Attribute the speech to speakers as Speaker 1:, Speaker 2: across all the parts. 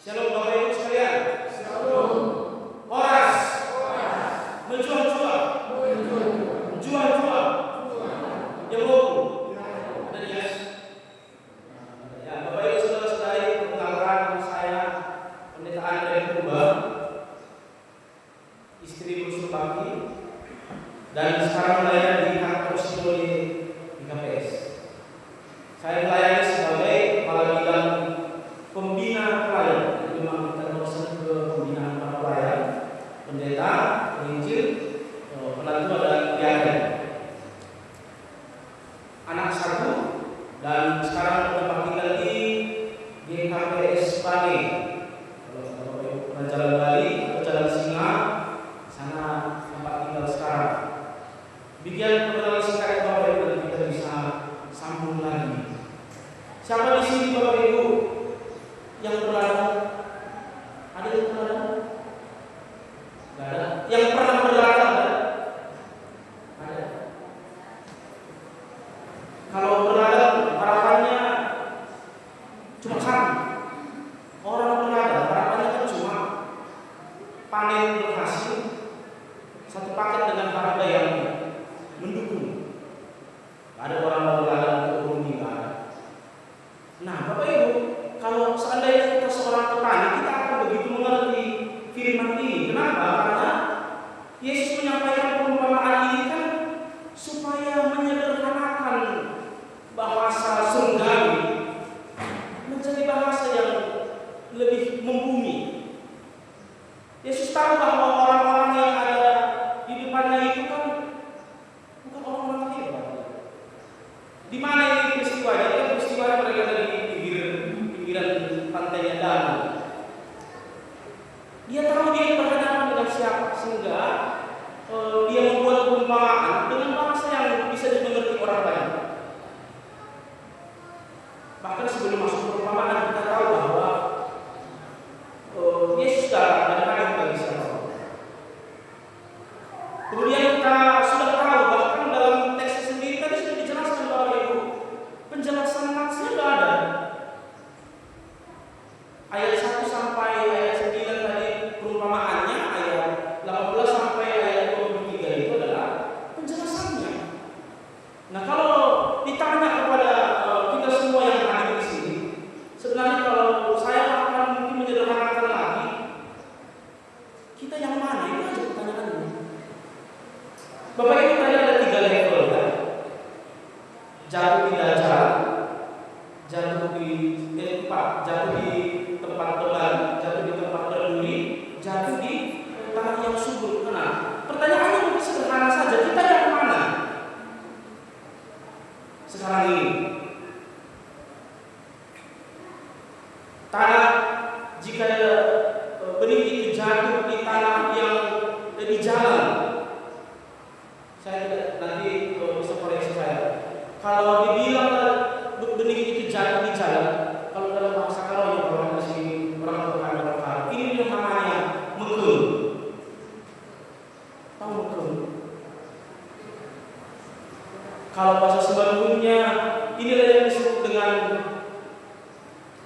Speaker 1: Shalom Bapak Ibu sekalian. Shalom. Horas. Menjual-jual. Jual-jual. Jawab. Ada yes. Ya, Bapak Ibu saudara-saudari, perkenalkan saya Pendeta Andre Purba, istri Gusur Bakti, dan sekarang melayani di kantor Sinode di KPS. Saya melayani sebagai kepala bidang pembina pelayan. Memang kita dosen ke pembinaan para pelayan, pendeta, penginjil, penatua dan piada. Anak satu dan sekarang tempat tinggal di GKPS Pagi. Kalau pernah jalan Bali atau jalan Singa, sana tempat tinggal sekarang. Demikian perkenalan singkat Bapak Ibu, dan kita bisa sambung lagi. Siapa di sini Bapak Ibu yang berladang? Ada yang berladang? Tidak ada. Yang pernah berladang? Ada. Kalau berladang harapannya cuma satu. Orang berladang harapannya kan cuma panen berhasil, satu paket dengan harga yang mendukung. Ada orang berladang untuk ekonomi, nggak ada. Nah, Bapak Ibu, kalau seandainya kita seorang petani, kita akan begitu mengerti firman ini. Kenapa? Karena Yesus menyampaikan perumpamaan ini kan supaya menyederhanakan bahasa surgawi menjadi bahasa yang lebih membumi. Yesus tahu bahwa orang-orang yang ada di depannya itu kan bukan orang-orang hebat. Di mana ini peristiwanya? Ini peristiwanya mereka dari pinggiran pantainya danau. Dia tahu dia berhadapan dengan siapa, sehingga dia membuat perumpamaan dengan bahasa yang bisa dimengerti orang lain. Bahkan sebelum masuk perumpamaan kita tahu bahwa Yesus sudah hadir bagi siapa. Kemudian kita sudah tahu bahkan dalam teks sendiri tadi sudah dijelaskan Bapak Ibu, penjelasan maksudnya sudah ada. Ayat 1 sampai ayat 9 tadi perumpamaannya, ayat 18 sampai ayat 23 itu adalah penjelasannya. Nah, kalau ditanya kepada kita semua yang hadir di sini, sebenarnya kalau saya akan mungkin menyederhanakan lagi, kita yang mana? Itu aja pertanyaannya. Bapak Ibu, tadi ada 3 level ya. Jatuh di dajaran, jatuh di tempat terbang, jatuh di tempat berduri, jatuh di tanah yang subur. Nah, pertanyaannya mungkin sederhana saja, kita yang mana sekarang ini? Tanah, jika benih itu jatuh di tanah yang di jalan, saya tidak nanti bisa koreksi saya. Kalau dibilang benih itu jatuh di jalan, kalau dalam bahasa kalau yang orang kasih orang berkata, ini yang namanya mekun. Tahu mekun? Kalau bahasa Sebangunnya, inilah yang disebut dengan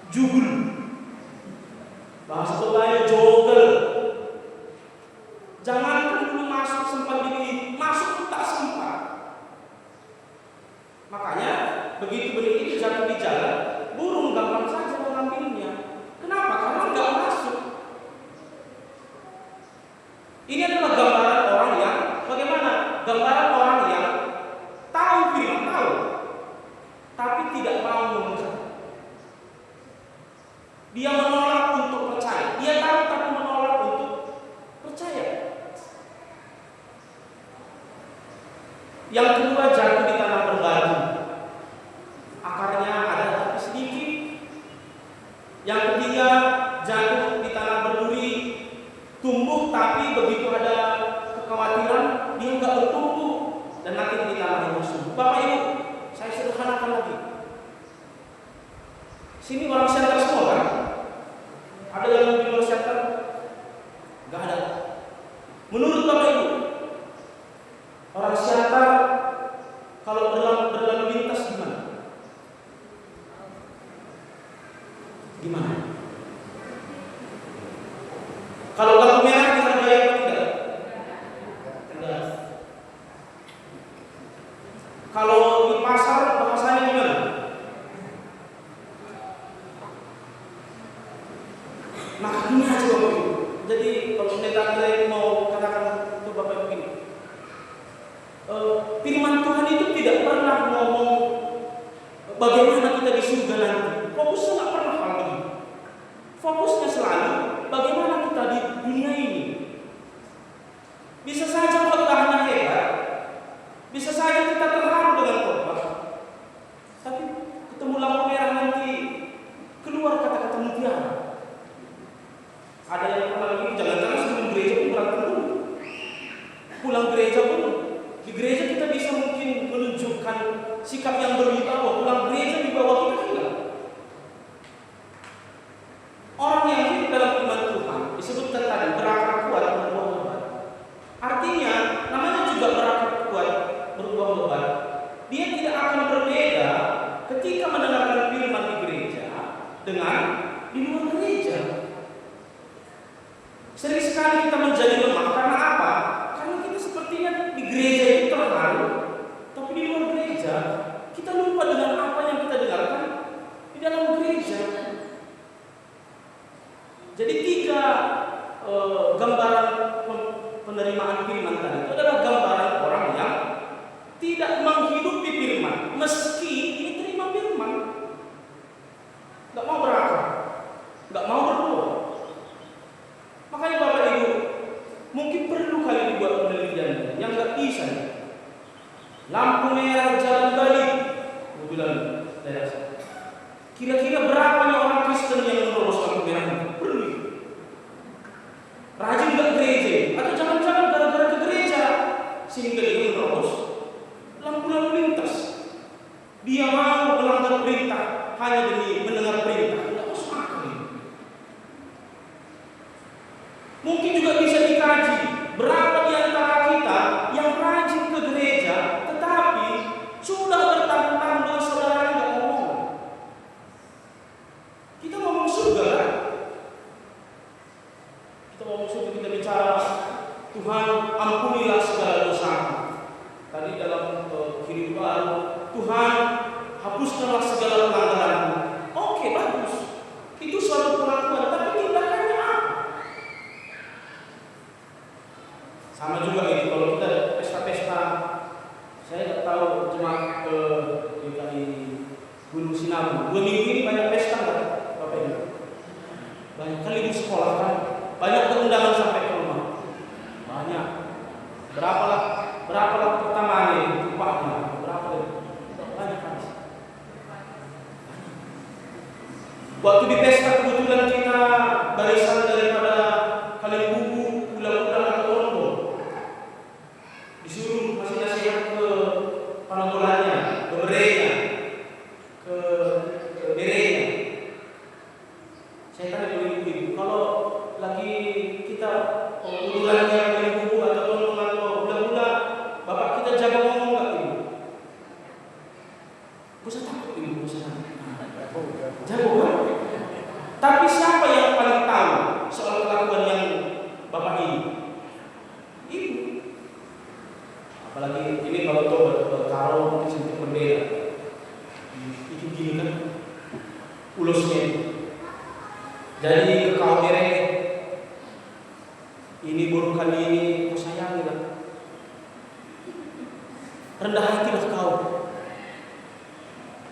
Speaker 1: jubul. Bahasa Betawi jogel. Jangan dulu masuk sempat dipilih, masuk tak sempat. Makanya begitu benih itu jatuh di jalan, burung gampang saja mengambilnya. Kenapa? Karena nggak masuk. Ini adalah gambaran orang yang bagaimana? Gambaran orang yang tahu firman, tahu, tapi tidak mau mengerti. Dia menolak untuk percaya. Dia tahu tapi menolak untuk percaya. Yang kedua, jatuh di tanah berbatu. Akarnya ada tapi sedikit. Yang ketiga, jatuh di tanah berduri, tumbuh tapi begitu ada kekhawatiran dia nggak bertumbuh dan nanti di tanah yang subur. Bapak Ibu, saya sederhanakan lagi. Sini orang center semua kan? Ada yang di luar center? Nggak ada. Menurut Bapak Ibu, orang center kalau berlalu lintas gimana? Maka ini aja Bapak Ibu. Jadi kalau pendeta kita mau katakan ke Bapak Ibu begini, firman Tuhan itu tidak pernah ngomong bagaimana kita di surga nanti. Fokusnya nggak pernah hal ini. Fokusnya selalu bagaimana kita di dunia ini. Bisa saja khotbahnya hebat, bisa saja kita terharu dengan khotbah, tapi ketemu lampu merah nanti keluar kata-kata mutiara. Ada yang pernah lagi, jangan-jangan sebelum gereja pun berantem dulu. Pulang gereja pun, di gereja kita bisa mungkin menunjukkan sikap yang berwibawa. Pulang gereja di bawah kita hilang. Orang yang hidup dalam firman Tuhan disebutkan tadi berakar kuat berbuah lebat. Artinya, namanya juga berakar kuat berbuah lebat. Dia tidak akan berbeda ketika mendengarkan firman di gereja dengan di luar gereja. Sering sekali kita menjadi lemah karena apa? Karena kita sepertinya di gereja itu terharu, tapi di luar gereja kita lupa dengan apa yang kita dengarkan di dalam gereja. Jadi tiga gambaran penerimaan firman tadi itu adalah gambaran orang yang tidak menghidupi firman, meski dia terima firman, nggak mau berakar, nggak mau berdoa. Makanya Bapak Ibu, mungkin perlu kali dibuat penelitian yang nggak bisa. Lampu merah jalan balik, bilang daerah saya. Kira-kira berapa orang Kristen yang menerobos lampu merah itu? Perlu. Rajin nggak gereja? Atau jangan-jangan gara-gara ke gereja sehingga dia menerobos lampu lalu lintas. Dia mau melanggar perintah hanya demi mendengar perintah. Tidak masuk akal ini. Mungkin juga bisa dikaji berapa di antara kita yang rajin ke gereja tetapi sudah bertahun-tahun dengan saudara nggak ngomong. Kita ngomong surga kan? Kita ngomong surga, kita bicara Tuhan ampunilah segala dosa. Tadi dalam kirim baru, Tuhan hapuskanlah segala pelanggaranku. Oke, bagus. Itu suatu pengakuan, tapi tindakannya apa? Sama juga itu kalau kita pesta-pesta. Saya nggak tahu jemaat ke GKI Gunung Sinabung. 2 minggu ini banyak pesta nggak, Bapak Ibu? Banyak kali di sekolah kan, banyak keundangan sampai ke rumah. Banyak. Berapalah pertama ini upahnya? Berapa? Banyak kan? Waktu di pesta kebetulan kita barisan daripada kalian buku, ulang-ulang atau ombol. Disuruh masih nasihat ke pananggolannya, ke berenya, ke derenya. Saya tanya dulu ibu, kalau lagi kita urulannya kalian buku atau ombol atau ulang-ulang, bapak kita jaga ngomong nggak ibu? Gak usah takut ibu, gak usah takut. Jago kan? Tapi siapa yang paling tahu soal kelakuan yang bapak ini? Ibu. Apalagi ini kalau taruh di sentuh bendera, itu gini kan, ulusnya. Jadi kau merek, ini baru kali ini kau sayangi lah. Rendah hatilah kau.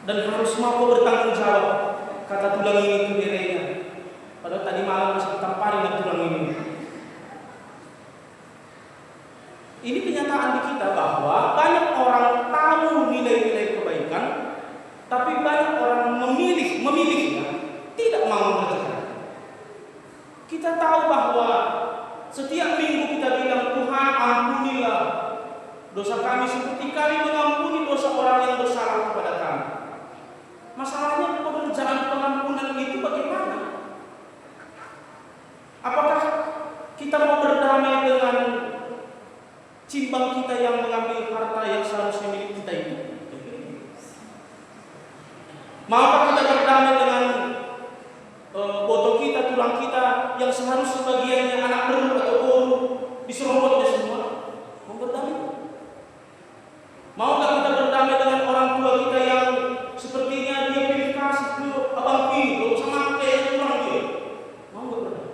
Speaker 1: Dan harus mampu bertanggung jawab. Kata tulang ini ke derenya. Padahal tadi malam masih tampari dengan tulang ini. Ini kenyataan di kita bahwa banyak orang tahu nilai-nilai kebaikan, tapi banyak orang memilihnya tidak mau mengerjakan. Kita tahu bahwa setiap minggu kita bilang Tuhan ampunilah dosa kami seperti kami mengampuni dosa orang yang bersalah kepada kami. Masalahnya pekerjaan pengampunan itu bagaimana? Apakah kita mau berdamai dengan cimbang kita yang mengambil harta yang seharusnya milik kita itu? Maukah kita berdamai dengan botol kita, tulang kita yang seharusnya bagiannya anak beruk atau boru diserobotnya semua? Mau berdamai? Maukah kita berdamai dengan orang tua kita yang sepertinya dia pilih kasih ke abang ini, kalau sama kayak tulang dia? Mau nggak berdamai?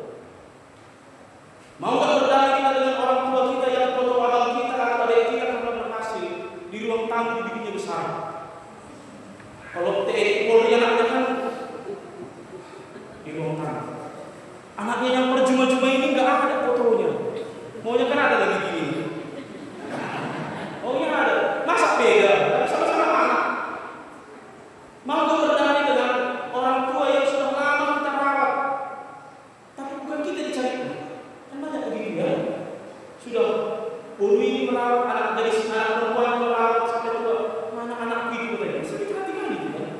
Speaker 1: Anaknya yang percuma-cuma ini nggak ada fotonya. Maunya kan ada lagi gini. Oh iya ada. Masa beda? Tapi sama-sama anak. Mau berdamai dengan orang tua yang sudah lama kita rawat. Tapi bukan kita dicari. Kan banyak begitu ya. Sudah ini merawat anak dari anak perempuan merawat sampai tua. Mana anak itu tadi? Sedikit hati kali gitu ya.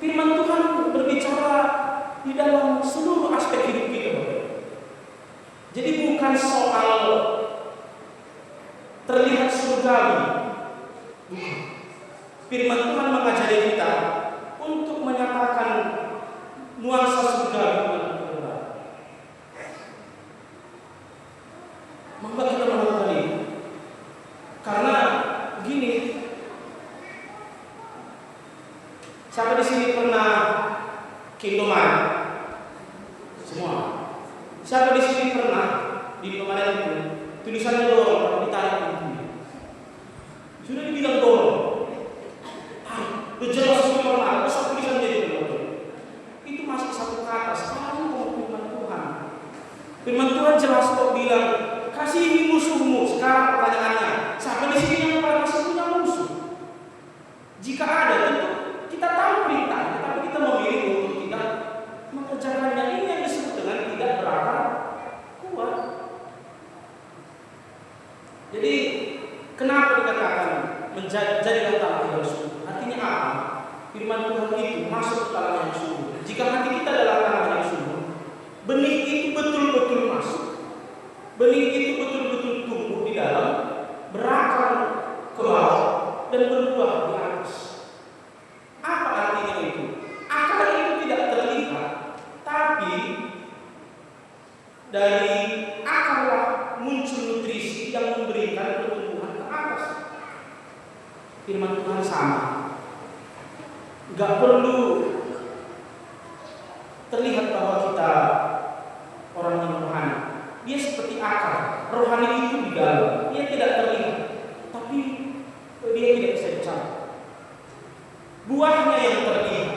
Speaker 1: Firman Tuhan berbicara di dalam seluruh aspek hidup kita. Jadi bukan soal terlihat surgawi. Bukan. Firman Tuhan mengajari kita untuk menyatakan nuansa surgawi. Mengapa kita melakukan ini? Karena begini, siapa di sini pernah ke Indomaret? Semua. Siapa di sini pernah di Indomaret itu tulisannya dorong, ditarik pintunya? Sudah dibilang dorong. Udah jelas semua orang, masa tulisannya itu dorong? Itu masih satu kata. Sekarang mau firman Tuhan. Firman Tuhan jelas kok bilang, kasihi musuhmu. Sekarang pertanyaannya, siapa di sini yang masih punya musuh? Jika ada, tentu kita tahu perintahnya, tapi kita memilih untuk tidak mengerjakannya. Ini yang disebut dengan tidak berakal kuat. Jadi kenapa dikatakan menjadilah tanah yang subur? Artinya apa? Firman Tuhan itu masuk ke tanah yang subur. Jika hati kita adalah tanah yang subur, benih itu betul-betul masuk. Benih itu betul-betul tumbuh di dalam, berakar ke bawah dan berbuah di atas. Apa artinya itu? Akar itu tidak terlihat, tapi dari akarlah muncul nutrisi yang memberikan pertumbuhan ke atas. Firman Tuhan sama. Gak perlu terlihat bahwa kita orang yang rohani. Dia seperti akar. Rohani itu di dalam. Dia tidak terlihat, tapi dia tidak bisa dicapai. Buahnya yang terlihat.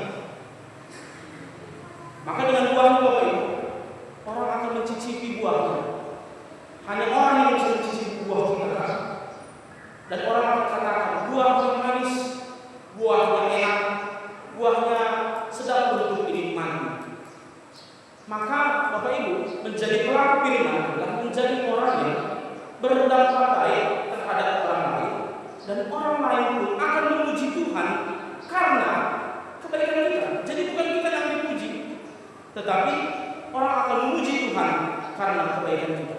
Speaker 1: Maka dengan buahnya Bapak Ibu, orang akan mencicipi buahnya. Hanya orang yang bisa mencicipi buah kita. Dan orang akan katakan buahnya manis, buahnya enak, buahnya sedap untuk dinikmati. Maka Bapak Ibu menjadi pelaku firman adalah menjadi orang yang berdampak baik terhadap orang lain, dan orang lain pun akan memuji Tuhan karena kebaikan kita. Jadi bukan kita yang dipuji, tetapi orang akan memuji Tuhan karena kebaikan kita.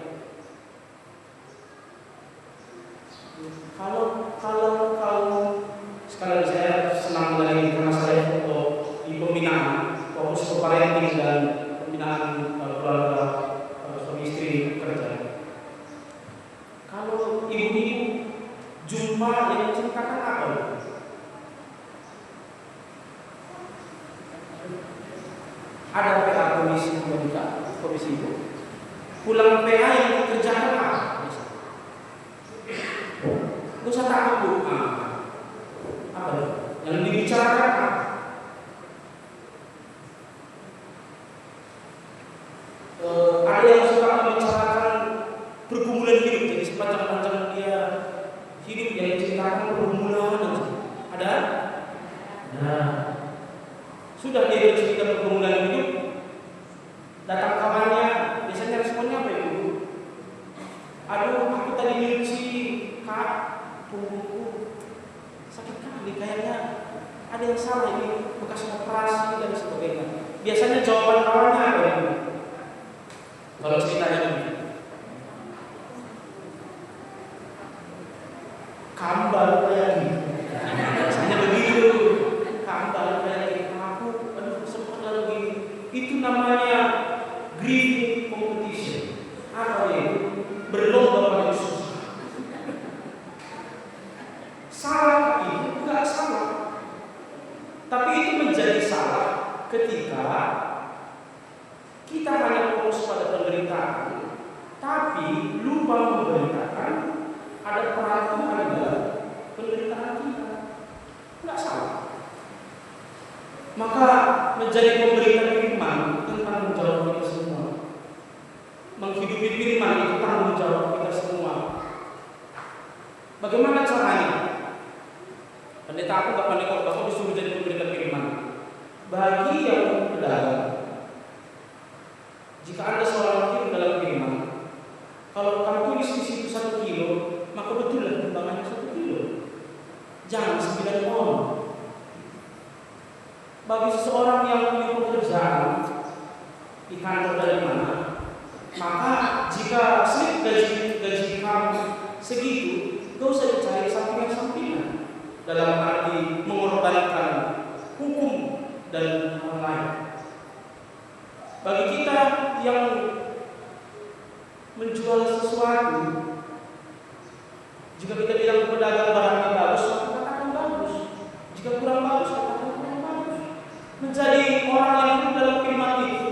Speaker 1: Kalau sekali saya senang lagi karena saya foto di pembinaan, fokus ke parenting dan pembinaan keluarga suami istri kerja. Kalau ibu-ibu jumpa yang menceritakan apa? Ada PA komisi ibu. Pulang PA yang dikerjakan apa? Gak usah takut Bu. Apa? Yang dibicarakan apa? Ada yang suka membicarakan pergumulan hidup. Jadi sepanjang-panjang dia hidup yang diceritakan pergumulan. Ada? Nah, sudah dia bercerita pergumulan hidup, datang kawannya, biasanya responnya apa Ibu? Aduh, aku tadi nyuci, Kak, punggungku sakit kali, kayaknya ada yang salah ini, bekas operasi dan sebagainya. Biasanya jawaban kawannya apa Ibu? Kalau ceritanya begini, kambal kayak gitu. Biasanya begitu, kambal kayak gitu. Aku, aduh sempat lagi. Itu namanya grieving competition. Apa ya? Berlomba pada susah. Salah itu enggak salah, tapi itu menjadi salah ketika kita hanya fokus pada penderitaan, tapi lupa memberitakan ada peran Tuhan dalam penderitaan kita. Enggak salah. Maka menjadi pemberita firman tentang Jangan 9 on. Bagi seseorang yang punya pekerjaan di kantor dari mana, maka jika slip gaji kamu segitu, gak usah dicari sampingan-sampingan dalam arti mengorbankan hukum dan orang lain. Bagi kita yang menjual sesuatu, jika kita bilang ke pedagang barangnya bagus, maka katakan bagus. Jika kurang bagus, katakan kurang bagus. Menjadi orang yang hidup dalam firman itu,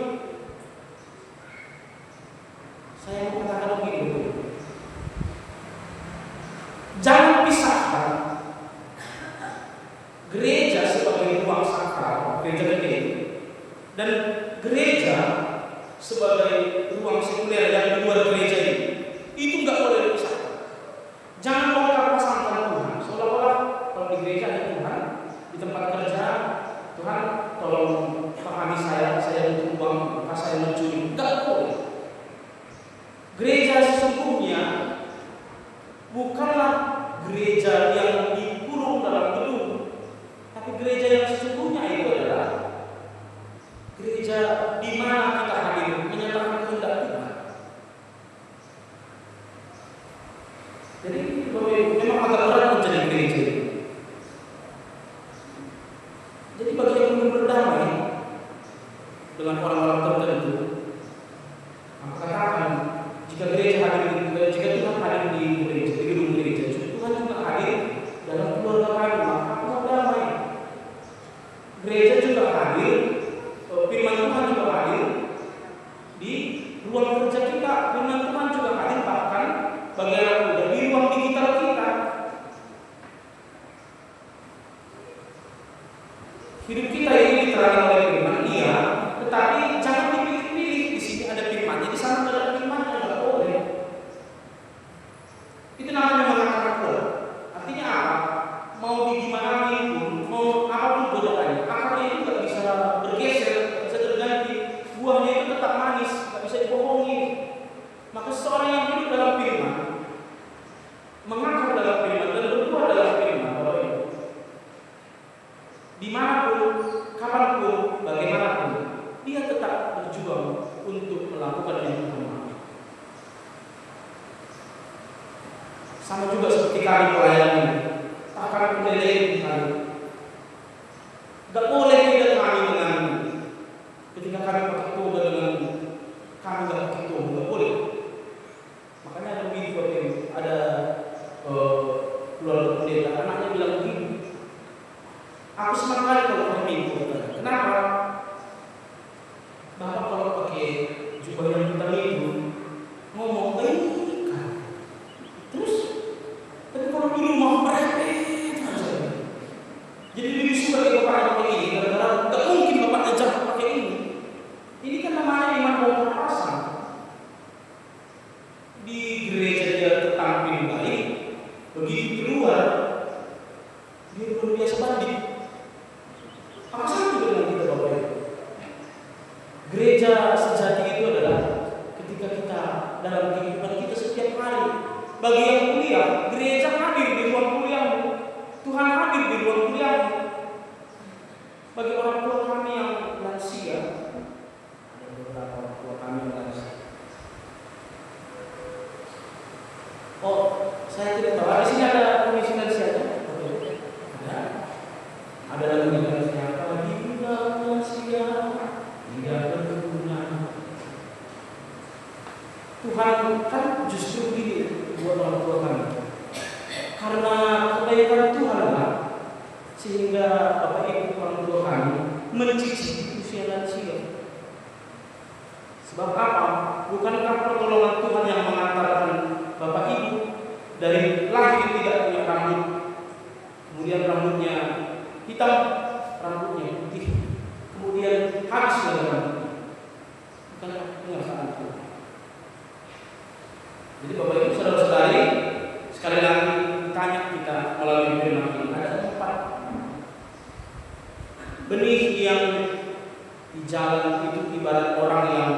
Speaker 1: saya mau katakan begini, jangan pisahkan gereja sebagai ruang sakral, gereja gede, dan gereja sebagai ruang sekuler yang di luar gereja ini. Itu nggak boleh dipisahkan. Jangan pasangkan Tuhan seolah-olah kalau di gereja ada Tuhan, di tempat kerja Tuhan tolong pahami saya butuh uang, maka saya mencuri. Nggak boleh. Gereja sesungguhnya bukanlah gereja yang dikurung dalam gedung, tapi gereja yang sesungguhnya itu adalah gereja di mana kita hadir menyatakan kehendak Tuhan. Jadi memang agak berat menjadi gereja. Jadi bagi yang belum berdamai dengan orang-orang tertentu, maka katakan jika Tuhan hadir di gereja, di gedung gereja, Tuhan juga hadir dalam keluarga kami, maka kita damai. Gereja juga hadir, firman Tuhan juga hadir di ruang kerja kita, firman Tuhan juga hadir bahkan bagi anak muda di ruang digital kita. Hidup kita ini diterangi oleh firman, iya, tetapi jangan dipilih-pilih. Di sini ada firmannya, di sana ada firmannya, nggak boleh. Itu namanya mengatakan kuat. Artinya apa? Mau digimanain pun, mau apapun godaannya, akarnya itu nggak bisa bergeser, nggak bisa terganti. Buahnya itu tetap manis, nggak bisa dibohongi. Maka seseorang yang hidup dalam firman, mengakar dalam firman dan berbuah dalam firman, Bapak Ibu, dimanapun, kapanpun, bagaimanapun, dia tetap berjuang untuk melakukan yang Tuhan mau. Sama juga seperti kami pelayan ini, takkan menilai kami. Tidak boleh tidak kami dengan ketika kami pakai toga dengan kami tidak pakai toga, tidak boleh. Makanya ada video yang ada keluarga pendeta, anaknya bilang begini, aku senang kali kalau pakai minggu. Kenapa? Bapak kalau pakai jubah yang hitam itu ngomong kan. Terus, tapi kalau di rumah merepet aja. Jadi lebih suka dia pakai ini, karena nggak mungkin bapak ngajak pakai ini. Ini kan namanya iman bongkar pasang. Di gereja dia tampil baik, begitu keluar dia luar biasa bandit. Apa sama dengan kita Bapak Ibu? Gereja sejati itu adalah ketika kita dalam kehidupan kita setiap hari. Bagi yang kuliah, gereja hadir di ruang kuliahmu, Tuhan hadir di ruang kuliahmu. Bagi orang tua kami yang lansia, ada beberapa orang tua kami yang lansia. Oh, saya tidak tahu. Di sini ada komisi lansia. Ada lagu yang lansia. Pagi bulan lansia hingga berguna. Tuhan kan justru begini buat orang tua kami. Karena kebaikan Tuhan lah, sehingga Bapak Ibu orang tua kami mencicipi usia lansia. Sebab apa? Bukankah pertolongan Tuhan yang mengantarkan Bapak Ibu dari lahir tidak punya rambut, kemudian rambutnya hitam, rambutnya putih, kemudian habis dengan rambutnya. Bukankah pengertian Tuhan? Jadi Bapak Ibu saudara-saudari, sekali lagi ditanya kita melalui firman ini, ada 4 benih yang di jalan itu ibarat orang yang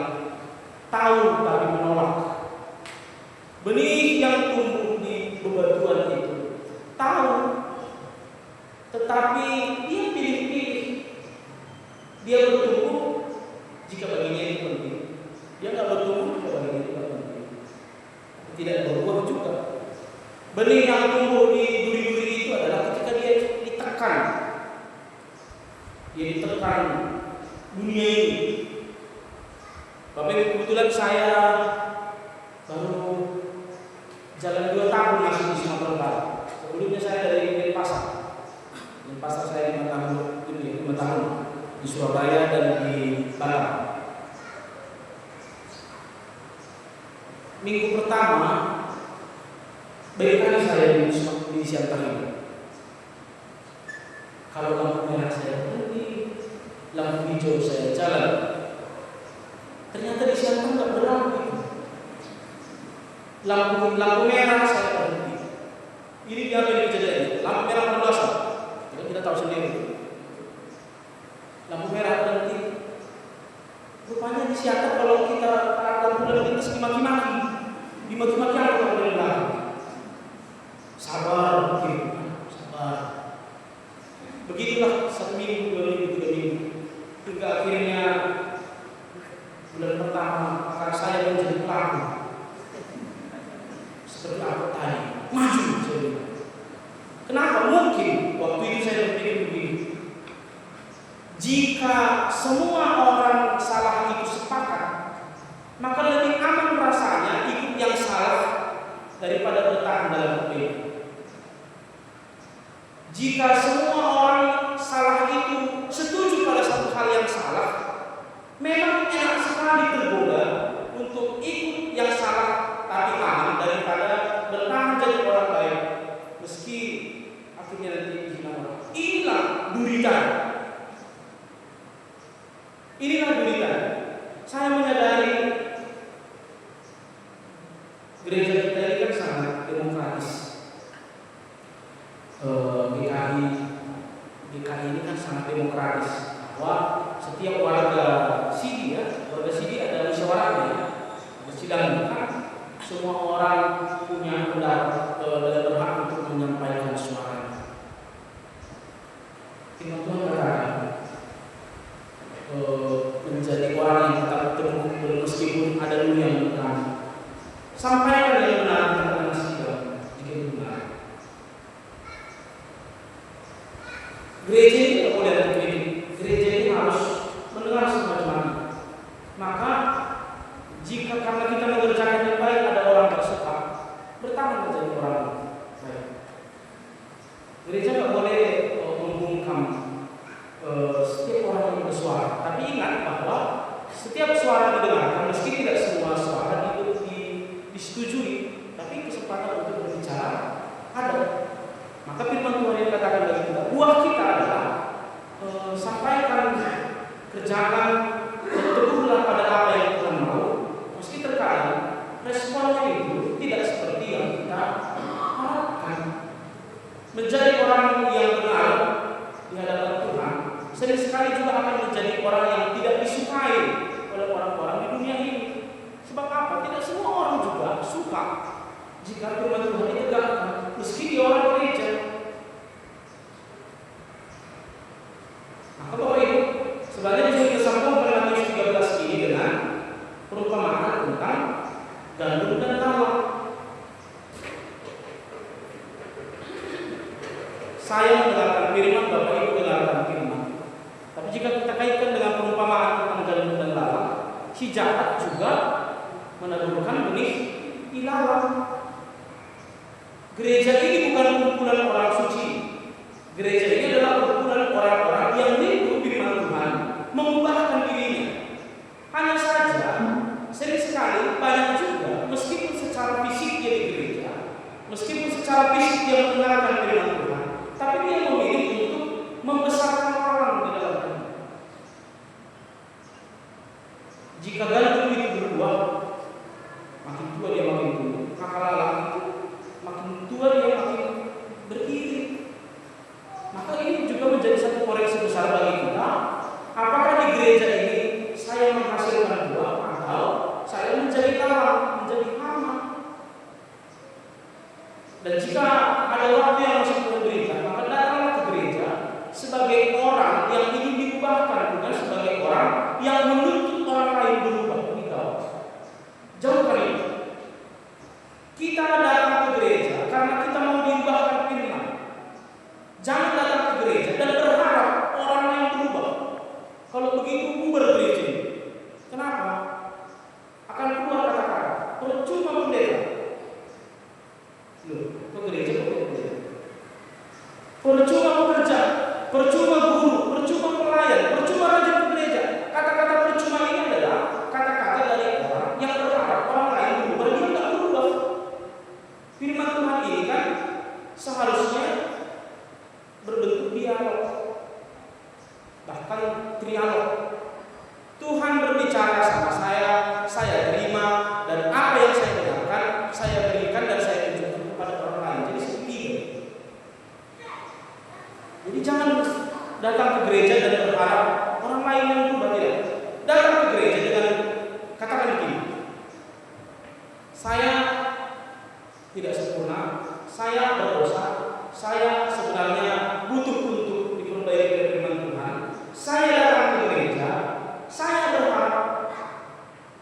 Speaker 1: tahu tapi menolak. Benih yang tumbuh di bebatuan itu tahu Dia nggak bertumbuh juga bagi itu nggak penting. Tidak berbuah juga. Benih yang tumbuh di duri-duri itu adalah ketika dia ditekan. Dia ditekan dunia ini. Bapak kebetulan saya baru jalan 2 tahun masih di Sumatera Barat. Sebelumnya saya dari Denpasar. Denpasar saya 5 tahun di Surabaya dan di Batam. Minggu pertama baik kali saya di Siantar ini. Kalau lampu merah saya berhenti, lampu hijau saya jalan. Ternyata di Siantar nggak berlaku. Lampu merah saya berhenti. Ini apa yang kejadian? Lampu merah perluasan. Kita tahu sendiri. Lampu merah berhenti. Rupanya di Siantar kalau kita lampu lalu lintas dimaki-maki apa kalau boleh bilang? Sabar, sabar. Begitulah 1 minggu, 2 minggu, 3 minggu, hingga akhirnya bulan pertama akan saya menjadi pelaku. Seperti apa tadi? Maju jadi. Kenapa? Mungkin waktu itu saya berpikir begini. Jika semua orang salah itu sepakat, maka lebih aman rasanya ikut yang salah daripada bertahan dalam kebaikan. Jika semua orang salah itu setuju pada satu hal yang salah, memang enak sekali tergoda untuk ikut yang salah tapi aman daripada bertahan jadi orang baik meski akhirnya nanti dihina orang. Inilah duritan. Saya menyadari gereja kita ini kan sangat demokratis. GKI ini kan sangat demokratis. Bahwa setiap warga Sidi ada musyawarahnya, ada sidang kan. Semua orang punya pendapat dan berhak untuk menyampaikan suaranya. Firman Tuhan berkata, menjadi orang yang tetap teguh meskipun ada dunia yang benar. Sampaikan yang benar kepada sidang jika itu benar. Gereja ini tidak boleh ada kritik. Gereja ini harus mendengar semacam-macam. Maka jika karena kita mengerjakan yang baik ada orang bersuka, bertahan menjadi orang baik. Gereja tidak boleh membungkam setiap orang yang bersuara. Tapi ingat bahwa setiap suara didengarkan, meski tidak semua suara itu disetujui, tapi kesempatan untuk berbicara ada. Maka firman Tuhan yang katakan bagi kita, buah kita adalah sampaikan, kerjakan, teguhlah pada apa yang Tuhan mau. Meski terkadang responnya itu tidak seperti yang kita harapkan. Menjadi orang yang benar di hadapan Tuhan sering sekali juga akan menjadi orang yang tidak disukai oleh orang-orang di dunia ini. Sebab apa? Tidak semua orang juga suka jika firman Tuhan ditegakkan, meski dia orang gereja. Maka Bapak Ibu, sebenarnya bisa kita sambung pada Matius 13 ini dengan perumpamaan tentang gandum dan tawa. Saya mendengarkan firman, Bapak Ibu mendengarkan firman. Tapi jika kita kaitkan dengan perumpamaan tentang gandum dan lalang, si jahat juga menaburkan benih ilalang. Gereja ini bukan kumpulan orang suci. Gereja ini adalah kumpulan orang-orang yang rindu firman Tuhan, mengubahkan dirinya. Hanya saja, sering sekali banyak juga, meskipun secara fisik dia di gereja, meskipun secara fisik dia mendengarkan firman Tuhan, tapi dia memilih untuk membesarkan orang di dalamnya. Jika gandum itu berbuah, makin tua dia makin tumbuh, maka lalang itu makin tua dia makin beriri. Maka ini juga menjadi satu koreksi besar bagi kita. Apakah di gereja ini saya menghasilkan buah atau saya menjadi lalang, menjadi hama? Dan jika ada waktu yang masih Tuhan berikan, maka datanglah ke gereja sebagai orang yang ingin diubahkan, bukan sebagai orang yang menuntut orang lain berubah.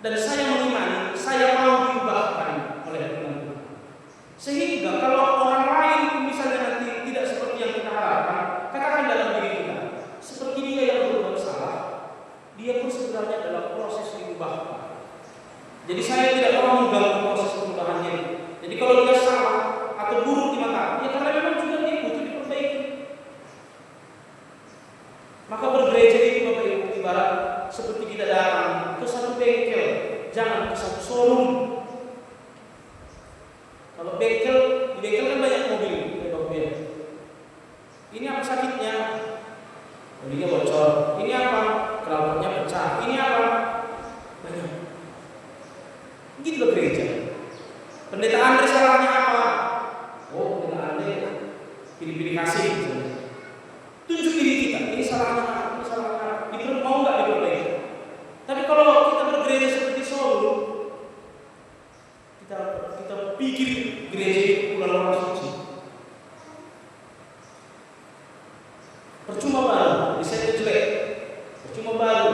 Speaker 1: dan saya mengimani, saya mau diubahkan oleh firman Tuhan. Sehingga kalau orang lain misalnya nanti tidak seperti yang kita harapkan, katakan dalam diri kita, seperti dia yang berbuat salah, dia pun sebenarnya dalam proses diubahkan. Jadi saya tidak mau mengganggu proses perubahannya. Jadi kalau dia salah atau buruk di mata, ya karena memang juga dia butuh diperbaiki. Maka bergereja itu Bapak Ibu ibarat seperti kita datang ke satu bengkel, jangan ke satu showroom. Kalau bengkel, di bengkel kan banyak mobil, ya Bapak Ibu. Ini apa sakitnya? Bodinya bocor. Ini apa? Knalpotnya pecah. Ini apa? Banyak. Gitu loh gereja. Pendeta Andre salahnya apa? Oh, pendeta Andre pilih-pilih kasih. Tunjuk diri kita. Ini salahnya apa? Ini salahnya apa? Mau nggak diperbaiki? Tapi kalau kita bergereja seperti Solo, kita pikir gereja itu pulau orang suci. Percuma baru, desainnya jelek. Percuma baru,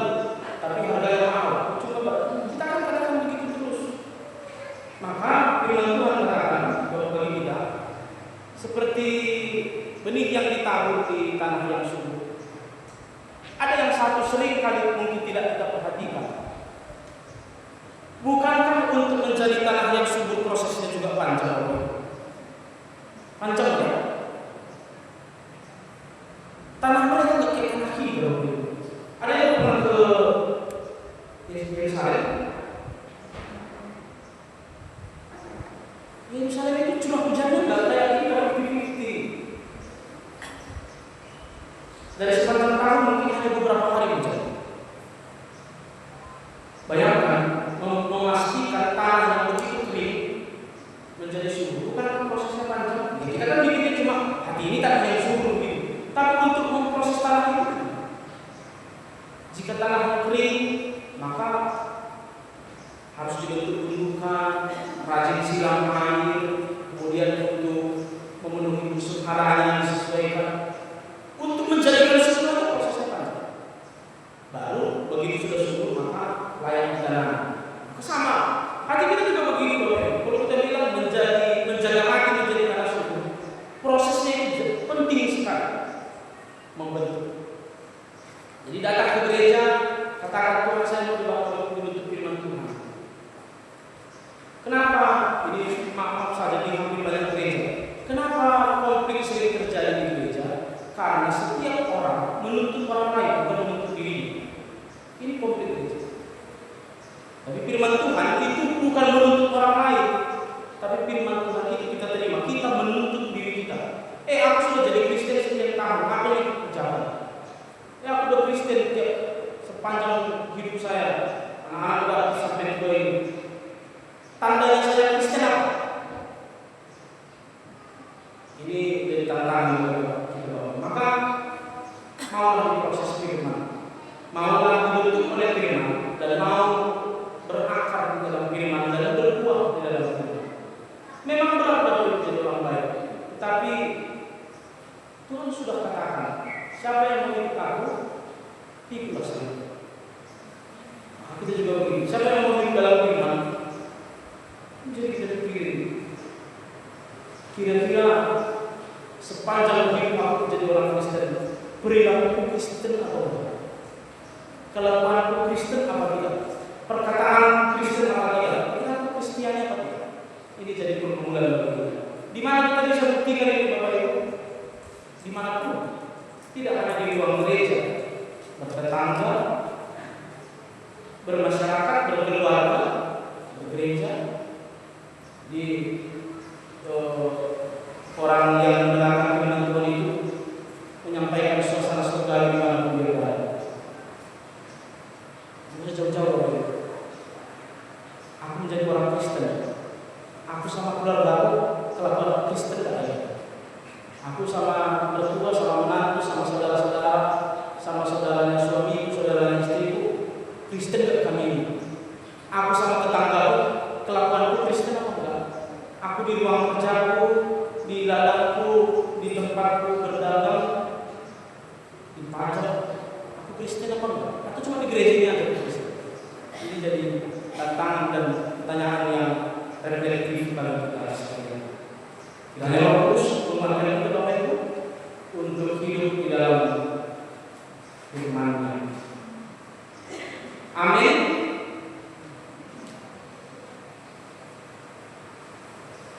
Speaker 1: tapi harganya mahal. Percuma baru. Kita akan katakan begitu terus. Maka firman Tuhan katakan bagi kita seperti benih yang ditabur di tanah yang subur. Ada yang satu sering kali mungkin tidak kita perhatikan. Bukankah untuk menjadi tanah yang subur prosesnya juga panjang? Panjang ya? Tanah mereka nggak kayak tanah hijau. Ada yang pernah ke Yerusalem? Yerusalem itu curah hujannya nggak kayak kita 50-50. Dari sepanjang tahun mungkin hanya beberapa hari hujan. Bayangkan memastikan tanah yang begitu kering menjadi subur, bukan prosesnya panjang. Kita kan bikinnya cuma hati ini tanah yang subur gitu. Tapi untuk memproses tanah itu, jika tanah kering, maka harus dibentuk gundukan, rajin siram air, kemudian untuk memenuhi unsur hara yang disesuaikan. Untuk menjadikan subur itu prosesnya panjang. Baru begitu sudah subur maka layak ditanam. Sama, hati kita juga begini Bapak. Kalau kita bilang menjaga hati menjadi tanah subur, prosesnya itu penting sekali membentuk. Jadi datang ke gereja, katakan Tuhan saya mau dibawa untuk firman Tuhan. Kenapa? Ini maaf saja di hampir banyak gereja. Kenapa konflik sering terjadi di gereja? Karena setiap orang menuntut orang lain bukan menuntut diri. Ini konflik gereja. Tapi firman Tuhan itu bukan menuntut orang lain, tapi firman Tuhan itu kita terima. Kita menuntut diri kita. Aku sudah jadi Kristen sekian tahun, apa yang aku kerjakan? Aku udah Kristen sepanjang hidup saya. Anak-anak udah sampai tua ini. Tandanya saya Kristen apa? Ini jadi tantangan. Maka maulah diproses firman, maulah dibentuk oleh firman, dan mau berakar di dalam firman dan berbuah di dalam firman. Memang berat betul menjadi orang baik, tetapi Tuhan sudah katakan, siapa yang mengikut aku, ikutlah saya. Kita juga begini, siapa yang mengikut dalam firman, jadi kita pikir, kira-kira sepanjang hidup aku menjadi orang Kristen, perilaku Kristen atau tidak? Kelakuanku Kristen apa tidak? Perkataan Kristen apa tidak? Perilaku Kristiani apa tidak? Ini jadi pergumulan bagi kita. Di mana kita bisa buktikan ini Bapak Ibu? Dimanapun, tidak hanya di ruang gereja, bertetangga, bermasyarakat, berkeluarga, bergereja, di orang yang mendengarkan firman Tuhan itu menyampaikan suasana surga di mana pun dia berada. Sudah jauh-jauh aku menjadi orang Kristen. Aku sama keluarga aku kelakuan Kristen tak ada. Aku sama mertua, sama menantu, sama saudara-saudara, sama saudaranya suami, saudaranya istriku, Kristen tak kami ini. Aku sama tetanggaku, kelakuanku Kristen apa enggak? Aku di ruang kerjaku, di ladangku, di tempatku berdagang, di pajak, aku Kristen apa enggak? Atau cuma di gereja ini aja Kristen? Ini jadi tantangan dan pertanyaan yang reflektif